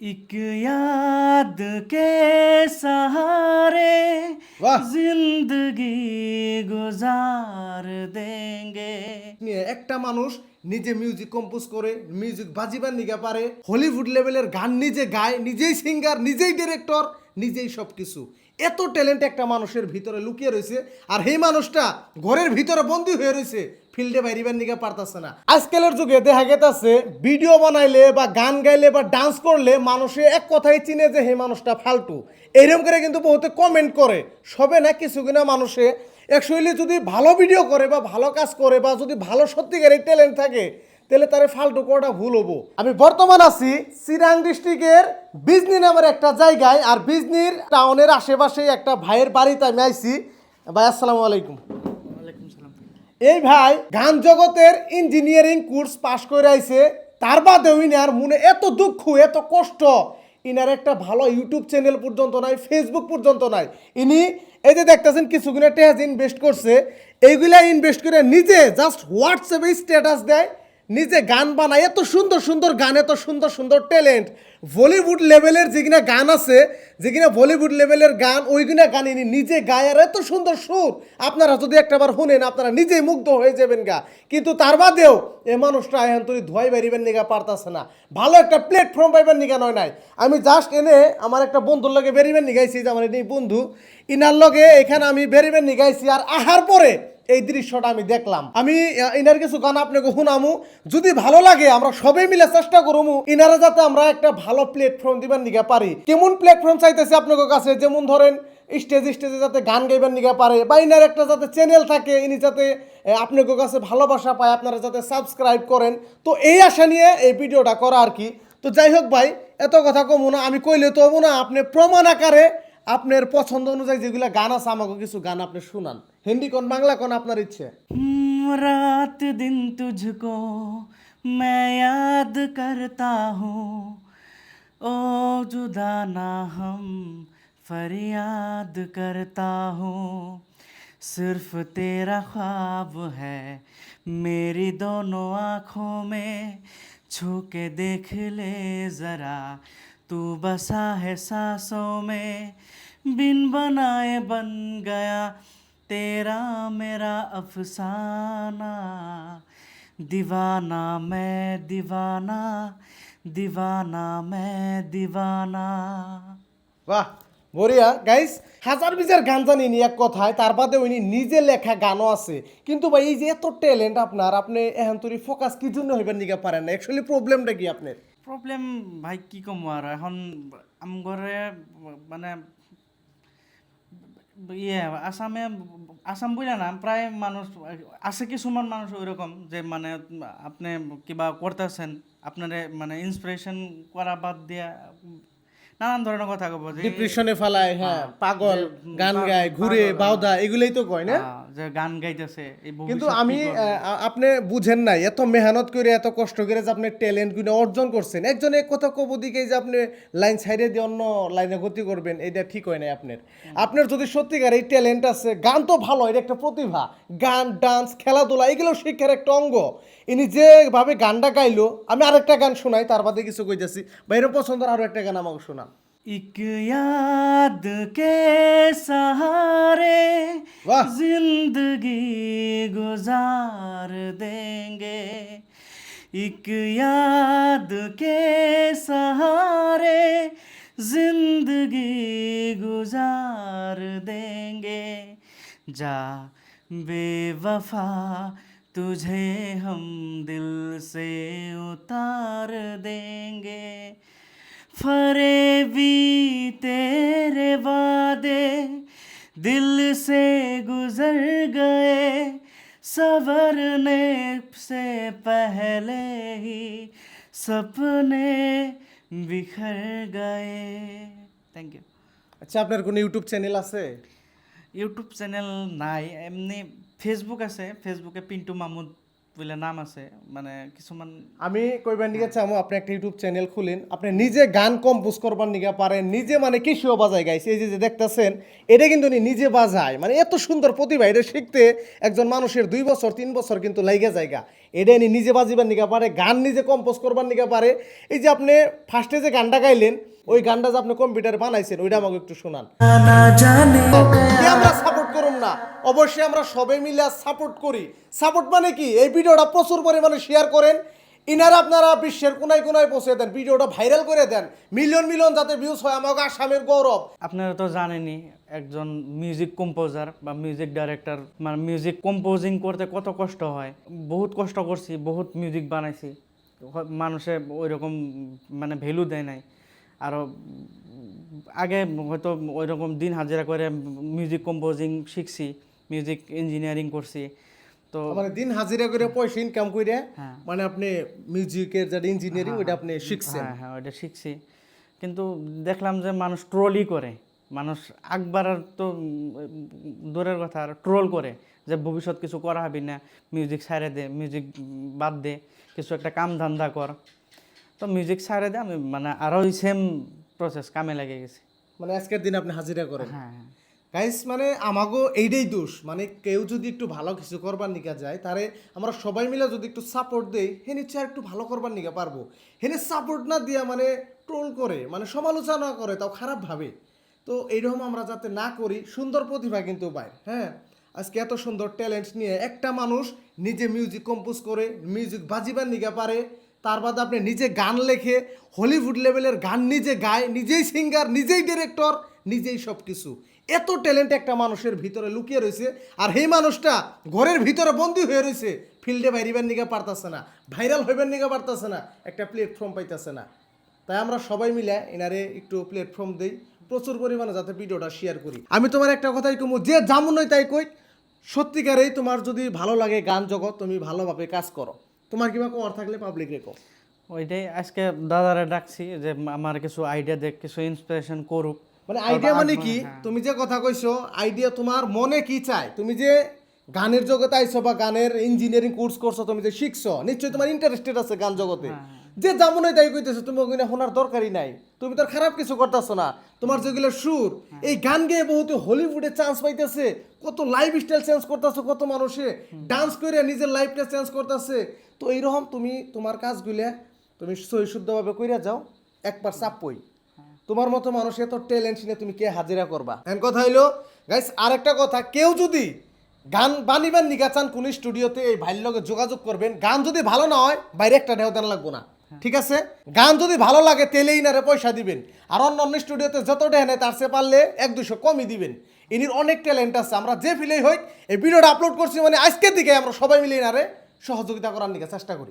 एक याद के सहारे वाह जिंदगी गुजार देंगे। নিয়ে একটা মানুষ নিজে মিউজিক কম্পোজ করে মিউজিক বাজিবার নিগা পারে, হলিউড লেভেলের গান নিজে গায়, নিজেই সিঙ্গার, নিজেই ডিরেক্টর, নিজেই সব কিছু। এত ট্যালেন্ট একটা মানুষের ভিতরে লুকিয়ে রয়েছে, আর এই মানুষটা ঘরের ভিতরে বন্দি হয়ে রয়েছে, ফিল্ডে বাইরিবার নিগা পারতাছে না। আজকালের যুগে দেখা গেছে ভিডিও বানাইলে বা গান গাইলে বা ডান্স করলে মানুষে এক কথাই চিনে যে এই মানুষটা ফালতু। এরকম করে কিন্তু বহুতে কমেন্ট করে, সবে না কিছু কিনা মানুষে অ্যাকচুয়ালি যদি ভালো ভিডিও করে বা ভালো কাজ করে বা যদি ভালো সত্যিকারের ট্যালেন্ট থাকে তাহলে তারে ফালতু করাটা ভুল হবো। আমি বর্তমান আছি চিরাং ডিস্ট্রিক্টের বিজনি নামের একটা জায়গায়, আর বিজনির টাউনের আশেপাশে একটা ভাইয়ের বাড়িতে আমি আইছি। ভাই আসসালামু আলাইকুম। ওয়ালাইকুম সালাম। এই ভাই গান জগতের ইঞ্জিনিয়ারিং কোর্স পাশ করে আইছে, তার বাদেও ইনার মনে এত দুঃখ এত কষ্ট, ইনার একটা ভালো ইউটিউব চ্যানেল পর্যন্ত নাই, ফেসবুক পর্যন্ত নাই। ইনি এই যে দেখতেছেন কিছুগুলো টাকা ইনভেস্ট করছে, এইগুলা ইনভেস্ট করে নিজে জাস্ট হোয়াটসঅ্যাপে স্ট্যাটাস দেয়, নিজে গান বানায়, এত সুন্দর সুন্দর গান, এত সুন্দর সুন্দর ট্যালেন্ট, বলিউড লেভেলের যেগুলো গান আছে, যেগুলো বলিউড লেভেলের গান, ওইগুলো গান ইনি নিজে গায়, আর এত সুন্দর সুর আপনারা যদি একটাবার শুনেন আপনারা নিজেই মুগ্ধ হয়ে যাবেন গা। কিন্তু তার বাদেও এই মানুষটা এখন তুই ধোয়াই বেরিবেন নিগা পারতাছে না, ভালো একটা প্ল্যাটফর্ম পাইবেন নিগা নয় নাই। আমি জাস্ট এনে আমার একটা বন্ধুর লগে বেরিবেন নিগাইছি, যে আমার এই বন্ধু ইনার লগে এখানে আমি বেরিবেন নিগাইছি, আর আহার পরে এই দৃশ্যটা আমি দেখলাম। আমি ইনার কিছু গান আপনাকে শুনামু, যদি ভালো লাগে আমরা সবাই মিলে চেষ্টা করবো ইনারা যাতে আমরা একটা ভালো প্ল্যাটফর্ম দিবার নিগা পারি। কেমন প্ল্যাটফর্ম চাইতেছে আপনাদের কাছে, যেমন ধরেন স্টেজে যাতে গান গাইবার নিগা পারে, বা ইনার একটা যাতে চ্যানেল থাকে, ইনি যাতে আপনাদের কাছে ভালোবাসা পায়, আপনারা যাতে সাবস্ক্রাইব করেন। তো এই আশা নিয়ে এই ভিডিওটা করা আর কি। তো যাই হোক ভাই, এত কথা কমু না, আমি কইলে তো হবো না, আপনি প্রমাণ আকারে আপনার পছন্দ অনুযায়ী যেগুলো গান আছে আমাকে কিছু গান আপনি শুনান, হিন্দি কোন বাংলা কোন আপনার ইচ্ছে। रात दिन तुझको मैं याद करता हूँ, ओ जुदा ना हम फरियाद करता हूँ। सिर्फ तेरा ख्वाब है मेरी दोनों आँखों में, छू के देख ले ज़रा तू बसा है सांसों में। बिन बनाए बन गया तेरा मेरा अफसाना, दीवाना मैं दीवाना, दीवाना मैं दीवाना। বাহ বড়িয়া গাইস, হাজার বিজার গান জানি নি এক কথায়, তার বাদে উনি নিজে লেখা গানও আছে। কিন্তু ভাই এই যে এত ট্যালেন্ট আপনার, আপনি এখন তুই ফোকাস কি জন্য হইবার নিগা পারেন না? অ্যাকচুয়ালি প্রবলেমটা কি আপনার? প্রবলেম ভাই কি কম আর এখন আমগরে মানে ইয়ে আসামে, আসাম বুঝলে না, প্রায় মানুষ আছে, কিছুমান মানুষ ওইরকম যে মানে আপনি কিবা করতেছেন আপনারে মানে ইন্সপিরেশন করা বাদ দিয়া নানান ধরনের কথা কব যে ডিপ্রেশনে ফেলায়, হ্যাঁ, পাগল, যে গান গায়, ঘুরে বাউদা, এগুলাই তো কয় না? যে গান গাইতেছে এই কিন্তু ভবিষ্যৎ আমি কি করবে। আপনি বুঝেন নাই, এত মেহনত করে এত কষ্ট করে যে আপনি ট্যালেন্ট গুলো অর্জন করছেন, একজন এক কথা কব দিকে যে আপনি লাইন সাইডে দিয়ে অন্য লাইনে গতি করবেন, এটা ঠিক হয় নাই আপনার। আপনার যদি সত্যিকার এই ট্যালেন্ট আছে, গান তো ভালো, এটা একটা প্রতিভা, গান, ডান্স, খেলাধুলা এগুলো শিক্ষার একটা অঙ্গ। ইনি যেভাবে গানটা গাইলো, আমি আরেকটা গান শোনাই, তার বাদে কিছু কইতেছি। বাইরে পছন্দের আরো একটা গান আমাকে শোনান। एक याद के सहारे वाह जिंदगी गुजार देंगे, एक याद के सहारे जिंदगी गुजार देंगे। जा बेवफा तुझे हम दिल से उतार देंगे, फरेबी तेरे वादे दिल से गुजर गए, संवरने से पहले ही सपने बिखर गए। Thank you. আচ্ছা, আপনার কোনো ইউটিউব চ্যানেল আছে? ইউটিউব চ্যানেল নাই, এমনি ফেসবুক আছে, ফেসবুকে পিন্টু মাহমুদ বলে নাম আছে মানে কিছুমান আমি কইবার নিকে চামু আপনি একটা ইউটিউব চ্যানেল খুলেন, আপনি নিজে গান কম্পোজ করবার নিকে পারেন, নিজে মানে কিসিও বাজায় গাইছে, এই যে দেখতেছেন এটা কিন্তু উনি নিজে বাজায়, মানে এত সুন্দর প্রতিভা, এটা শিখতে একজন মানুষের 2 বছর 3 বছর কিন্তু লাইগা জায়গা। এটা উনি নিজে বাজিবার নিকে পারে, গান নিজে কম্পোজ করবার নিকে পারে। এই যে আপনি ফার্স্টে যে গানটা গাইলেন, ওই গানটা যে আপনি কম্পিউটারে বানাইছেন ওইটা আমাকে একটু শোনান। কে আমরা সাপোর্ট করুম না, অবশ্যই আমরা সবাই মিলে সাপোর্ট করি। সাপোর্ট মানে কি, এই ভিডিওটা প্রচুর পরিমাণে শেয়ার করেন, ইনারা আপনারা বিশ্বের কোনায় কোনায় পৌঁছে দেন, ভিডিওটা ভাইরাল করে দেন, মিলিয়ন মিলিয়ন যাতে ভিউজ হয়, আমাকে আসামের গৌরব। আপনারা তো জানেনই একজন মিউজিক কম্পোজার বা মিউজিক ডাইরেক্টর মানে মিউজিক কম্পোজিং করতে কত কষ্ট হয়। বহুত কষ্ট করছি, বহুত মিউজিক বানাইছি, মানুষে ওই রকম মানে ভ্যালু দেয় নাই। আরও আগে হয়তো ওই রকম দিন হাজিরা করে মিউজিক কম্পোজিং শিখছি, মিউজিক ইঞ্জিনিয়ারিং করছি। তো মানে দিন হাজিরা করে পয়সা ইনকাম করে হ্যাঁ। মানে আপনি মিউজিকের যেটা ইঞ্জিনিয়ারিং ওইটা আপনি শিখছেন। হ্যাঁ হ্যাঁ ওইটা শিখছি, কিন্তু দেখলাম যে মানুষ ট্রোলই করে, মানুষ একবার তো দূরের কথা আর ট্রোল করে যে ভবিষ্যৎ কিছু করা হবে না, মিউজিক ছাড়ে দে, মিউজিক বাদ দে, কিছু একটা কাম ধান্দা কর। তো মিউজিক ছাড়ে দে, আমি মানে আরও সেম প্রসেস কামে লেগে গেছি। মানে আজকের দিন আপনি হাজিরা করেন। হ্যাঁ হ্যাঁ গাইস মানে আমাগো এইটাই দোষ, মানে কেউ যদি একটু ভালো কিছু করবার নিকা যায়, তারে আমরা সবাই মিলে যদি একটু সাপোর্ট দেই, হে নিশ্চয় একটু ভালো করবার নিকা পারবো। হেনে সাপোর্ট না দিয়া মানে ট্রোল করে, মানে সমালোচনা করে, তাও খারাপ ভাবে। তো এইরকম আমরা যাতে না করি, সুন্দর প্রতিভা কিন্তু পাই। হ্যাঁ, আজকে এত সুন্দর ট্যালেন্ট নিয়ে একটা মানুষ নিজে মিউজিক কম্পোজ করে, মিউজিক বাজিবার নিকা পারে, তার বাদে আপনি নিজে গান লেখে, হলিউড লেভেলের গান নিজে গায়, নিজেই সিঙ্গার, নিজেই ডিরেক্টর, নিজেই সব কিছু। এত ট্যালেন্ট একটা মানুষের ভিতরে লুকিয়ে রয়েছে, আর সেই মানুষটা ঘরের ভিতরে বন্দি হয়ে রয়েছে, ফিল্ডে বাইরিবার নিকা পারতেছে না, ভাইরাল হইবার নিকা পারতেছে না, একটা প্ল্যাটফর্ম পাইতেছে না। তাই আমরা সবাই মিলে এনারে একটু প্ল্যাটফর্ম দেই, প্রচুর পরিমাণে যাতে ভিডিওটা শেয়ার করি। আমি তোমার একটা কথাই কমু, যে যেমন নয় তাই কই, সত্যিকারেই তোমার যদি ভালো লাগে গান জগৎ, তুমি ভালোভাবে কাজ করো, তোমার কিবা কর থাকলে পাবলিক রেখো। ওইটাই আজকে দাদারে ডাকছি যে আমার কিছু আইডিয়া দেখ, কিছু ইন্সপিরেশন করুক। মানে আইডিয়া মানে কি, তুমি যে কথা কইছো আইডিয়া তোমার মনে কি চাই, তুমি যে গানের জগতে আইছো বা গানের ইঞ্জিনিয়ারিং কোর্স করছো, তুমি যে শিখছো, নিশ্চয়ই তোমার ইন্টারেস্টেড আছে গান জগতে। যে যেমন হয় তাই কইতেছো, তুমি ওগুলো শোনার দরকারই নাই, তুমি তো আর খারাপ কিছু করতেছো না। তোমার যেগুলো সুর, এই গান গেয়ে বহুত হলিউডে চান্স পাইতেছে, কত লাইফ স্টাইল চেঞ্জ করতেছো, কত মানুষে ডান্স করে নিজের লাইফটা চেঞ্জ করতেছে। তো এইরকম তুমি তোমার কাজগুলো তুমি সহি শুদ্ধভাবে কইরা যাও, একবার চাপই। তোমার মতো মানুষ এত ট্যালেন্ট নিয়ে তুমি কে হাজিরা করবা। এন কথা হইলো গাইস, আরেকটা কথা, কেউ যদি গান বানিবার নিকা চান কোন স্টুডিওতে, এই ভাইয়ের লগে যোগাযোগ করবেন। গান যদি ভালো না হয় বাইরে একটা ঢেউ দেন লাগবো না, ঠিক আছে? গান যদি ভালো লাগে তেলেই নারে পয়সা দিবেন, আর অন্য অন্য স্টুডিওতে যত ঢেউ নেয় তার চেয়ে পারলে 1-200 কমই দিবেন। ইনির অনেক ট্যালেন্ট আছে, আমরা যে ফিলেই হই এই ভিডিওটা আপলোড করছি মানে আজকের দিকে আমরা সবাই মিলে নারে সহযোগিতা করার নিকে চেষ্টা করি।